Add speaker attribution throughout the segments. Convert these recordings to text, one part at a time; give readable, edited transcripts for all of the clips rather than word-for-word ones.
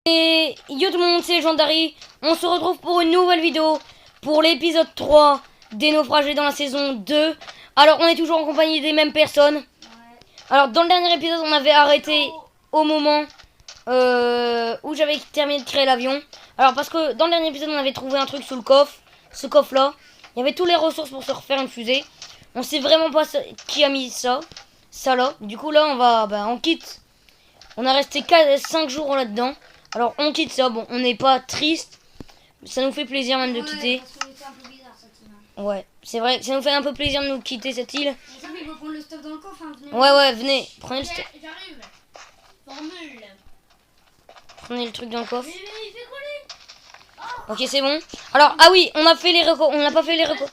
Speaker 1: Et yo tout le monde, c'est Legendary. On se retrouve pour une nouvelle vidéo pour l'épisode 3 des naufragés dans la saison 2. Alors on est toujours en compagnie des mêmes personnes. Ouais. Alors dans le dernier épisode on avait arrêté au moment où j'avais terminé de créer l'avion. Alors parce que dans le dernier épisode on avait trouvé un truc sous le coffre. Ce coffre là, il y avait toutes les ressources pour se refaire une fusée. On sait vraiment pas qui a mis ça là. Du coup là on quitte. On a resté 5 jours là-dedans. Alors on quitte ça, bon on n'est pas triste. Ça nous fait plaisir même de quitter.
Speaker 2: Parce qu'on était un peu bizarre, cette île.
Speaker 1: Ouais, c'est vrai, ça nous fait un peu plaisir de nous quitter cette île.
Speaker 2: Il faut prendre le stuff dans le coffre, hein, venez.
Speaker 1: Ouais, venez, prenez le stuff.
Speaker 2: J'arrive. Formule.
Speaker 1: Prenez le truc dans le coffre.
Speaker 2: Mais il fait coller.
Speaker 1: Ok, c'est bon. Alors, ah oui, on a fait les récoltes. On n'a pas fait les récoltes.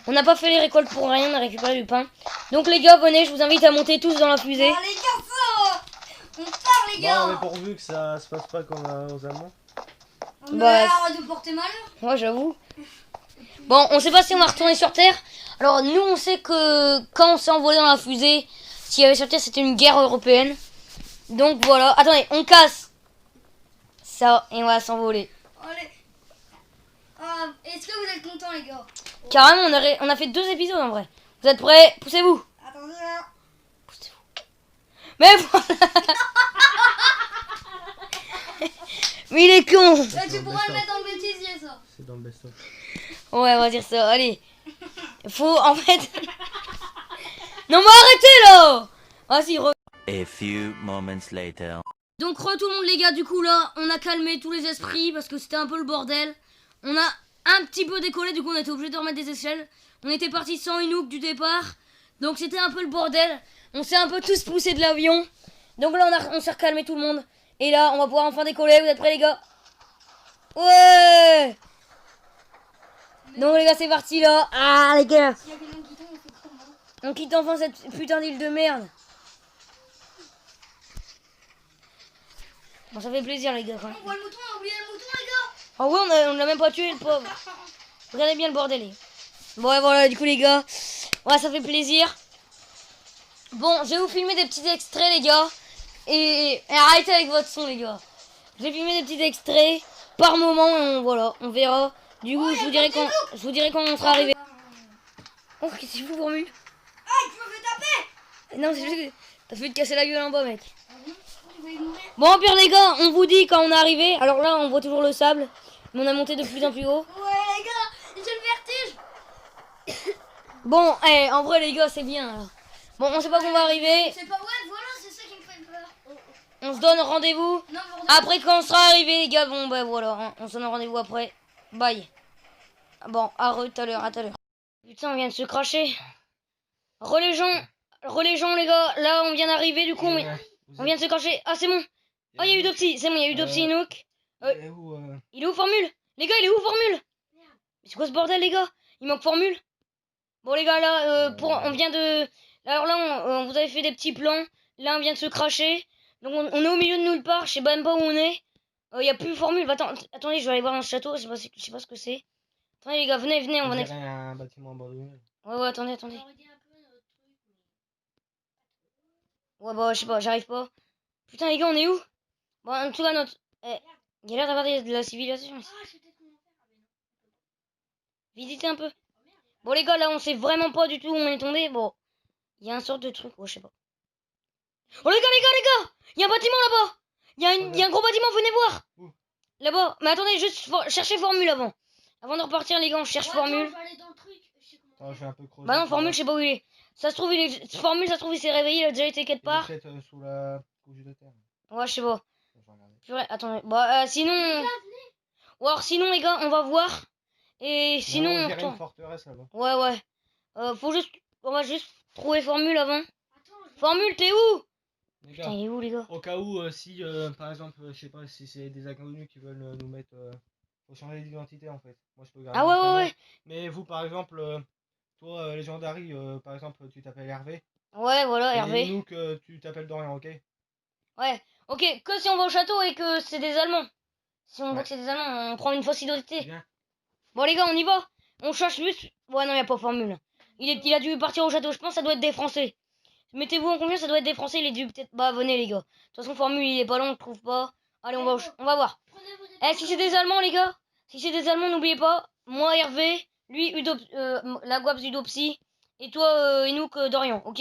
Speaker 1: On n'a pas fait les récoltes pour rien, on a récupéré du pain. Donc les gars, venez, je vous invite à monter tous dans la fusée.
Speaker 2: Oh, les gars, ça on part les gars.
Speaker 3: Non, mais pourvu que ça se passe pas comme aux Allemands.
Speaker 2: On arrête de porter malheur.
Speaker 1: Ouais, j'avoue. Bon, on sait pas si on va retourner sur Terre. Alors nous, on sait que quand on s'est envolé dans la fusée, s'il y avait sur Terre, c'était une guerre européenne. Donc voilà. Attendez, on casse ça et on va s'envoler.
Speaker 2: Allez. Est-ce que vous êtes contents les gars?
Speaker 1: Carrément, on a fait 2 épisodes en vrai. Vous êtes prêts? Poussez-vous.
Speaker 2: Attendez là.
Speaker 1: Poussez-vous. Mais voilà. Mais il est con.
Speaker 2: Là, tu pourras le mettre dans le bêtisier ça.
Speaker 3: C'est dans le best-of.
Speaker 1: Ouais, on va dire ça. Allez. Faut en fait. Non mais arrêtez là. Vas-y.
Speaker 4: A few moments later.
Speaker 1: Donc re tout le monde les gars, du coup là on a calmé tous les esprits parce que c'était un peu le bordel. On a un petit peu décollé, du coup on était obligé de remettre des échelles. On était parti sans Inouk du départ, donc c'était un peu le bordel. On s'est un peu tous poussé de l'avion. Donc là on s'est recalmé tout le monde. Et là on va pouvoir enfin décoller, vous êtes prêts les gars? Ouais. Donc les gars c'est parti là. Ah les gars, on quitte enfin cette putain d'île de merde. Bon, ça fait plaisir les gars quand même.
Speaker 2: On voit le mouton, on a oublié le mouton les gars.
Speaker 1: Ah ouais, on l'a même pas tué le pauvre. Regardez bien le bordel. Bon et voilà, du coup les gars, ouais ça fait plaisir. Bon, je vais vous filmer des petits extraits les gars. Et arrêtez avec votre son les gars. Je vais filmer des petits extraits par moment et on verra. Du coup, je vous dirai quand on sera arrivé. Oh, qu'est-ce que tu fous formule?
Speaker 2: Ah, tu m'as fait taper.
Speaker 1: Non, c'est juste que t'as fait te casser la gueule en bas mec.
Speaker 2: Je vais mourir.
Speaker 1: Bon, au pire les gars, on vous dit quand on est arrivé. Alors là, on voit toujours le sable. Mais on a monté de plus en plus haut.
Speaker 2: Ouais les gars, j'ai le vertige.
Speaker 1: Bon, en vrai les gars, c'est bien là. Bon, on sait pas qu'on va arriver.
Speaker 2: C'est pas ouais, voilà, c'est ça qui me fait peur.
Speaker 1: On se donne rendez-vous
Speaker 2: Non, bordel.
Speaker 1: après quand on sera arrivé les gars. Bon, ben voilà, hein, on se donne rendez-vous après. Bye. Bon, à tout à l'heure, Putain, on vient de se cracher. Relégeons les gars. Là, on vient d'arriver, du coup, on vient de se cracher. Ah, c'est bon. Oh, il y a eu Dopsy. C'est bon, il y a eu Dopsy et Nook. Il est où Formule? Les gars, il est où Formule? Mais c'est quoi ce bordel, les gars? Il manque Formule. Bon, les gars, là, on vient de... Alors là, on vous avait fait des petits plans. Là, on vient de se cracher. Donc, on est au milieu de nulle part. Je sais même pas où on est. Il n'y a plus Formule. Attendez, je vais aller voir dans ce château. Je sais pas ce que c'est. Attendez, les gars, venez, on va...
Speaker 3: un bâtiment abandonné.
Speaker 1: Ouais, attendez. Ouais, bah, je sais pas, j'arrive pas. Putain, les gars, on est où? Bon, en tout cas, il y a l'air d'avoir de la civilisation ici. Visitez un peu. Bon, les gars, là, on sait vraiment pas du tout où on est tombé. Bon, il y a un sorte de truc, je sais pas. Oh, les gars! Il y a un bâtiment là-bas! Il y a un gros bâtiment, venez voir! Là-bas. Mais attendez, juste cherchez Formule avant. Avant de repartir, les gars, on cherche Formule. Bah non, Formule, je sais pas où il est. Ça se trouve, Formule, ça se trouve, il s'est réveillé, il a déjà été quelque part.
Speaker 3: Il est peut-être sous la couche de terre.
Speaker 1: Ouais, je sais pas.
Speaker 3: Je vais regarder.
Speaker 1: Purée, attendez. Bah, sinon... Ou alors, sinon, les gars, on va voir. Et sinon,
Speaker 3: on
Speaker 1: on
Speaker 3: dirait
Speaker 1: retourne.
Speaker 3: une forteresse là-bas.
Speaker 1: Ouais. On va juste trouver Formule avant. Formule, t'es où?
Speaker 3: Les
Speaker 1: Putain,
Speaker 3: gars,
Speaker 1: il est où, les gars?
Speaker 3: au cas où, si par exemple, je sais pas si c'est des inconnus qui veulent nous mettre. Faut changer d'identité en fait. Moi je peux garder.
Speaker 1: Ah
Speaker 3: mon prénom.
Speaker 1: ouais.
Speaker 3: Mais vous par exemple, toi, Legendary, par exemple, tu t'appelles Hervé.
Speaker 1: Ouais, voilà,
Speaker 3: Et
Speaker 1: Hervé.
Speaker 3: nous que tu t'appelles Dorian, ok?
Speaker 1: Ouais. Ok, que si on va au château et que c'est des Allemands. Si on voit que c'est des Allemands, on prend une fausse identité.
Speaker 3: Bien.
Speaker 1: Bon, les gars, on y va. On cherche juste... Ouais, non, y a pas Formule. Il a dû partir au château, je pense que ça doit être des Français. Mettez-vous en confiance, ça doit être des Français, il est dû peut-être... Bah, venez, les gars. De toute façon, Formule, il est pas long, on le trouve pas. Allez, on va voir.
Speaker 2: Prenez vos
Speaker 1: Eh, si c'est des Allemands, les gars. Si c'est des Allemands, n'oubliez pas. Moi, Hervé. Lui, la Guaps Udopsy. Et toi, Enouk Dorian, ok?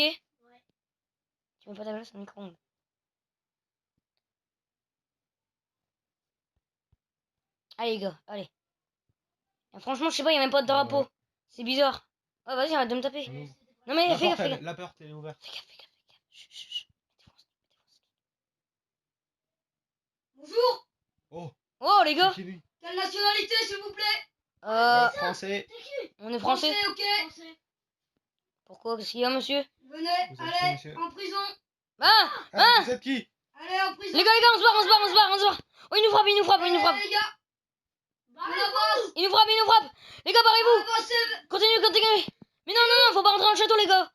Speaker 1: Tu mets pas ta place au micro-ondes. Allez, les gars, allez. Et franchement, je sais pas, il y a même pas de drapeau.
Speaker 3: Ouais.
Speaker 1: C'est bizarre. Ouais, vas-y, arrête de me taper.
Speaker 3: On ouvre.
Speaker 1: Non, mais
Speaker 3: La
Speaker 1: fais
Speaker 3: porte,
Speaker 1: gaffe, fais gaffe.
Speaker 3: la porte elle est ouverte.
Speaker 1: Fais gaffe, fais gaffe, fais gaffe. Chut, chut, chut.
Speaker 2: Bonjour.
Speaker 3: Oh,
Speaker 1: Oh, les
Speaker 3: c'est
Speaker 1: gars.
Speaker 3: qui lui?
Speaker 2: Quelle nationalité, s'il vous plaît?
Speaker 3: Français.
Speaker 1: On est français.
Speaker 2: Ok.
Speaker 1: Pourquoi? Qu'est-ce qu'il y a, monsieur?
Speaker 2: Venez,
Speaker 3: Vous êtes qui,
Speaker 2: allez,
Speaker 3: monsieur?
Speaker 2: en prison.
Speaker 1: Ah!
Speaker 3: Ah, vous êtes qui?
Speaker 2: Allez, en prison.
Speaker 1: Les gars, on se barre, on se barre, on se barre, on se barre. Oh, il nous frappe, il nous frappe, il nous frappe.
Speaker 2: Les gars. On avance.
Speaker 1: Il nous frappe, il nous frappe. Les gars, barrez-vous.
Speaker 2: Avancez.
Speaker 1: Continue, continue. Mais non, non, non, faut pas rentrer dans le château, les gars.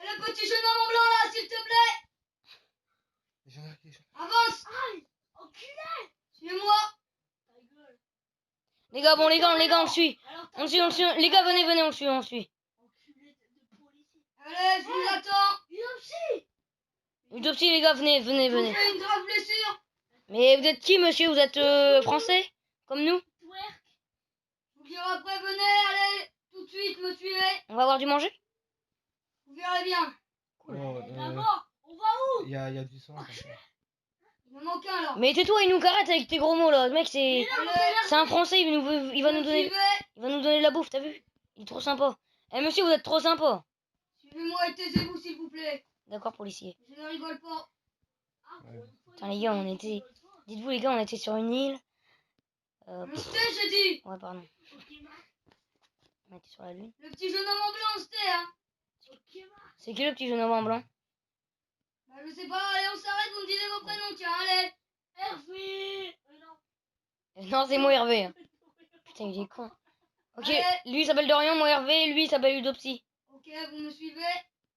Speaker 2: Et le petit jeune homme en blanc, là, s'il te plaît.
Speaker 3: Les gens.
Speaker 2: Avance. Enculé. Suivez-moi.
Speaker 1: Les gars, bon, les gars, on le suit. On le suit, on le suit. Les gars, venez, venez, on le suit, on le suit.
Speaker 2: Allez, je vous attends.
Speaker 1: Utopsie, les gars, venez, venez,
Speaker 2: Je vous
Speaker 1: venez.
Speaker 2: fais une grave blessure.
Speaker 1: Mais vous êtes qui, monsieur? Vous êtes français? Comme nous?
Speaker 2: Je vous dirai après, venez, allez, tout de suite, me suivez.
Speaker 1: On va avoir du manger?
Speaker 2: Vous verrez bien.
Speaker 3: Oh,
Speaker 2: on va où?
Speaker 3: il y a du sang.
Speaker 2: Il me manque un, là.
Speaker 1: Mais tais-toi, il nous carrette avec tes gros mots, là. Le mec,
Speaker 2: Allez,
Speaker 1: c'est un français, il va nous
Speaker 2: me
Speaker 1: donner,
Speaker 2: suivez.
Speaker 1: il va nous donner de la bouffe, t'as vu? Il est trop sympa. Eh, monsieur, vous êtes trop sympa.
Speaker 2: Suivez-moi et taisez-vous, s'il vous plaît.
Speaker 1: D'accord, policier.
Speaker 2: Je ne rigole pas.
Speaker 1: Putain, les gars, on était... Dites-vous, les gars, on était sur une île.
Speaker 2: C'était, j'ai dit.
Speaker 1: Ouais, pardon. On était sur la lune.
Speaker 2: Le petit jeune homme en blanc, c'était, hein.
Speaker 1: C'est qui le petit jeune homme en blanc?
Speaker 2: Bah, je sais pas, allez, on s'arrête, vous me disiez vos prénoms, tiens, allez. Hervé.
Speaker 1: Non, c'est moi, Hervé. Hein. Putain, il est con. Ok,
Speaker 2: Allez.
Speaker 1: lui il s'appelle Dorian, moi Hervé, lui il s'appelle Udopsy.
Speaker 2: Ok, vous me suivez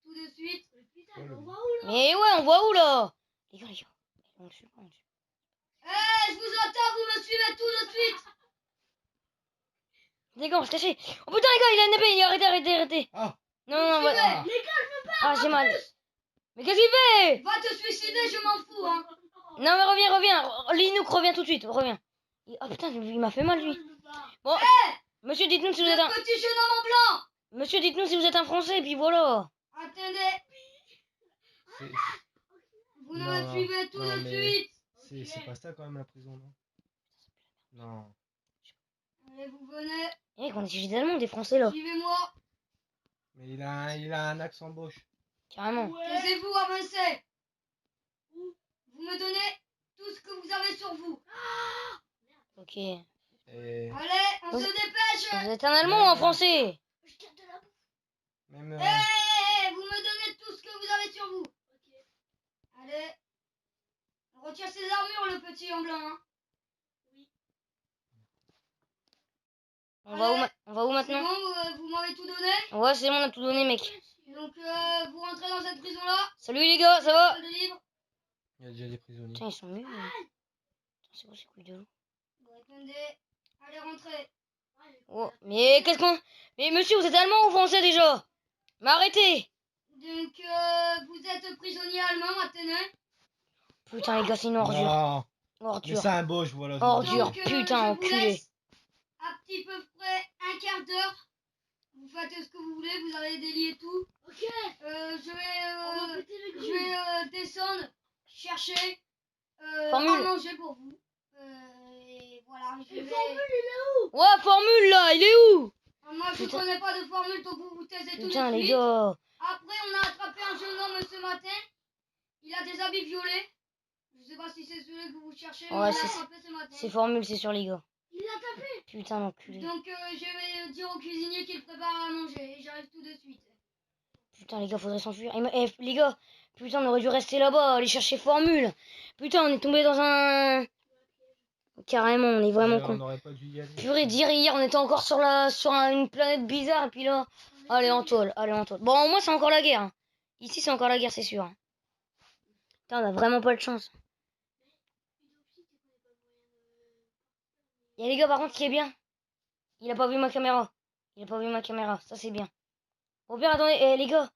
Speaker 2: tout de suite.
Speaker 1: Mais ouais, on voit où là? Les gars, on le suit pas, on le suit.
Speaker 2: Eh, je vous attends, vous me suivez tout de suite.
Speaker 1: Les gars, on se cachait. Oh putain, les gars, il a une épée, arrêtez, arrêtez, arrêtez.
Speaker 3: Ah.
Speaker 1: Non, non,
Speaker 2: Suivez.
Speaker 3: Ah.
Speaker 1: Ah, j'ai mal. Mais qu'est-ce qu'il fait?
Speaker 2: Va te suicider, je m'en fous, hein.
Speaker 1: Non, mais reviens, reviens. Linouk, reviens tout de suite, reviens. Oh putain, il m'a fait mal lui. Bon, monsieur, dites-nous si vous êtes
Speaker 2: Le
Speaker 1: un...
Speaker 2: petit jeune homme en blanc.
Speaker 1: Monsieur, dites-nous si vous êtes un français, et puis voilà.
Speaker 2: Attendez,
Speaker 3: C'est-
Speaker 2: vous
Speaker 3: Non,
Speaker 2: me suivez tout
Speaker 3: non,
Speaker 2: de
Speaker 3: mais-
Speaker 2: suite.
Speaker 3: C'est pas ça quand même la prison, non? Non.
Speaker 2: Allez, vous venez,
Speaker 1: Eh, mec, on est chez des Allemands, des Français là.
Speaker 2: suivez-moi.
Speaker 3: Mais il a un accent boche.
Speaker 1: Carrément.
Speaker 2: Taisez-vous, avancez. Vous me donnez tout ce que vous avez sur vous.
Speaker 1: Ok.
Speaker 3: Et...
Speaker 2: Allez, on se dépêche.
Speaker 1: Vous êtes un Allemand ou un Français?
Speaker 3: Même...
Speaker 2: Vous me donnez tout ce que vous avez sur vous. Allez. On retire ses armures, le petit en blanc. Hein.
Speaker 1: On va où
Speaker 2: C'est
Speaker 1: maintenant?
Speaker 2: bon, vous m'avez tout donné.
Speaker 1: Ouais, c'est bon, on a tout donné, mec.
Speaker 2: Donc, vous rentrez dans cette prison-là.
Speaker 1: Salut les gars, ça va?
Speaker 2: Salle de libre.
Speaker 3: Il y a déjà des prisonniers.
Speaker 1: Putain, ils sont mieux. C'est quoi ces couilles de loup?
Speaker 2: Vous répondez. Allez, rentrez.
Speaker 1: Oh, mais qu'est-ce qu'on... Mais monsieur, vous êtes allemand ou français déjà? Mais arrêtez!
Speaker 2: Donc, vous êtes prisonnier allemand, maintenant.
Speaker 1: Putain, les gars, c'est une ordure.
Speaker 3: Non. Mais
Speaker 1: Ordure.
Speaker 3: c'est un boche, voilà.
Speaker 1: Ordure.
Speaker 2: Donc,
Speaker 1: putain,
Speaker 2: je vous
Speaker 1: enculé.
Speaker 2: laisse à petit peu près un quart d'heure. Vous faites ce que vous voulez, vous avez délié tout. Ok. Je vais descendre, chercher
Speaker 1: Formule.
Speaker 2: à manger pour vous. Et voilà.
Speaker 1: Ouais, formule là, il est où?
Speaker 2: Moi, je ne
Speaker 1: Putain.
Speaker 2: connais pas de formule, donc vous vous taisez tout
Speaker 1: Putain,
Speaker 2: de
Speaker 1: les
Speaker 2: suite.
Speaker 1: gars.
Speaker 2: Après, on a attrapé un jeune homme ce matin. Il a des habits violets. Je sais pas si c'est celui que vous cherchez, mais
Speaker 1: Ouais,
Speaker 2: on l'a
Speaker 1: c'est-
Speaker 2: attrapé ce matin.
Speaker 1: C'est formule, c'est sur les gars.
Speaker 2: Il l'a tapé.
Speaker 1: Putain, l'enculé.
Speaker 2: Donc, je vais dire au cuisinier qu'il prépare à manger. Et j'arrive tout de suite.
Speaker 1: Putain, les gars, faudrait s'enfuir. Les gars, putain, on aurait dû rester là-bas, aller chercher formule. Putain, on est tombé dans un... Carrément, on est vraiment
Speaker 3: On
Speaker 1: con.
Speaker 3: n'aurait pas dû y aller.
Speaker 1: Purée, dire hier, on était encore sur une planète bizarre, et puis là... Allez, en tôle, allez, en tôle. Bon, au moins, c'est encore la guerre. Hein. Ici, c'est encore la guerre, c'est sûr. Putain, on a vraiment pas de chance. Et les gars, par contre, ce qui est bien, il a pas vu ma caméra. Il a pas vu ma caméra, ça c'est bien. Au pire, attendez, les gars,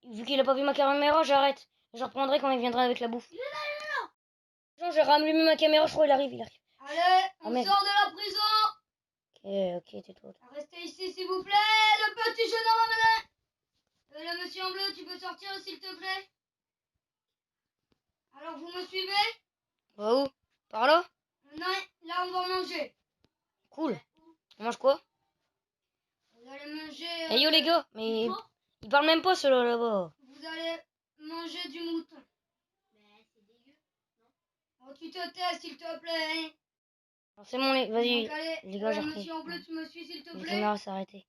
Speaker 1: vu qu'il a pas vu ma caméra, j'arrête. Je reprendrai quand il viendra avec la bouffe. Je Attention, j'ai rallumé ma caméra, je crois, il arrive.
Speaker 2: Allez, on
Speaker 1: merde.
Speaker 2: sort de la prison.
Speaker 1: Ok, tais-toi.
Speaker 2: Restez ici, s'il vous plaît. Le petit jeune homme là. Le monsieur en bleu, tu peux sortir, s'il te plaît? Alors, vous me suivez?
Speaker 1: Va où? Par là?
Speaker 2: Non, là, on va manger.
Speaker 1: Cool. On mange quoi?
Speaker 2: Vous allez manger...
Speaker 1: Eh yo les gars, mais ils parlent même pas ceux-là là-bas.
Speaker 2: Vous allez manger du mouton. Mais c'est dégueu, non? Oh, tu te tais, s'il te plaît. Hein.
Speaker 1: Alors c'est bon, vas-y.
Speaker 2: Donc, allez,
Speaker 1: Les gars, j'ai repris.
Speaker 2: monsieur en bleu, tu me suis, s'il te
Speaker 1: La
Speaker 2: plaît?
Speaker 1: caméra s'est arrêtée.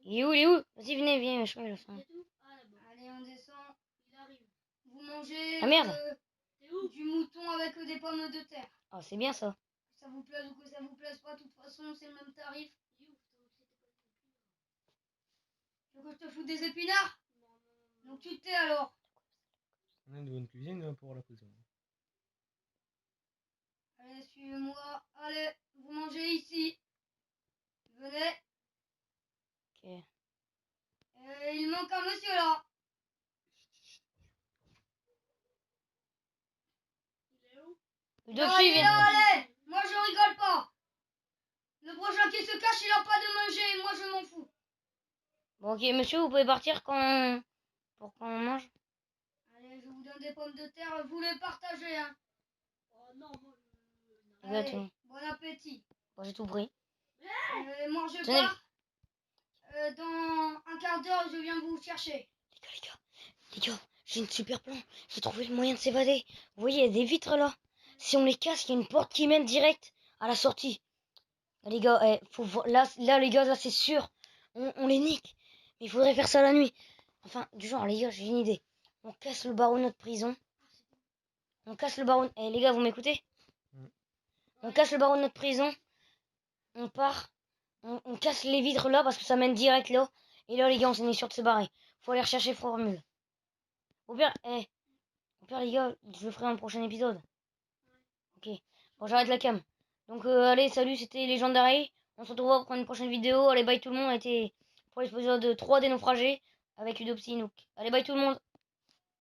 Speaker 1: Il est où? Vas-y, venez, viens, je mets le son.
Speaker 2: Allez, on descend. Il arrive. Vous mangez
Speaker 1: Ah merde.
Speaker 2: du mouton avec des pommes de terre.
Speaker 1: Ah, c'est bien ça.
Speaker 2: Que ça vous plaise ou que ça vous plaise pas, de toute façon, c'est le même tarif. Tu veux que je te foute des épinards? Donc tu te tais alors.
Speaker 3: On a une bonne cuisine pour la prison.
Speaker 2: Allez, suivez-moi. Allez, vous mangez ici. Venez.
Speaker 1: Ok.
Speaker 2: Il manque un monsieur là.
Speaker 1: Deux
Speaker 2: Non,
Speaker 1: filles,
Speaker 2: il est
Speaker 1: viens.
Speaker 2: là, allez. Moi, je rigole pas. Le prochain qui se cache, il a pas de manger. Moi, je m'en fous.
Speaker 1: Bon, ok, monsieur, vous pouvez partir pour qu'on mange.
Speaker 2: Allez, je vous donne des pommes de terre. Vous les partagez, hein. Oh non, moi,
Speaker 1: Exactement.
Speaker 2: bon appétit.
Speaker 1: Bon, j'ai tout pris.
Speaker 2: Moi, je
Speaker 1: Tenez.
Speaker 2: pars. Dans un quart d'heure, je viens vous chercher.
Speaker 1: Les gars, j'ai une super plan. J'ai trouvé le moyen de s'évader. Vous voyez, il y a des vitres là. Si on les casse, il y a une porte qui mène direct à la sortie. Les gars, là, les gars, là, c'est sûr. On les nique. Mais il faudrait faire ça la nuit. Enfin, du genre, les gars, j'ai une idée. On casse le barreau de notre prison. On casse le barreau... Eh, les gars, vous m'écoutez? On casse le barreau de notre prison. On part. On casse les vitres là parce que ça mène direct là. Et là, les gars, on est sûr de se barrer. Faut aller rechercher Formule. Au pire, les gars, je le ferai un prochain épisode. Ok. Bon, j'arrête la cam. Donc, allez, salut, c'était Légendary. On se retrouve pour une prochaine vidéo. Allez, bye tout le monde. C'était pour l'épisode 3 des naufragés avec Udopsy Nook. Allez, bye tout le monde.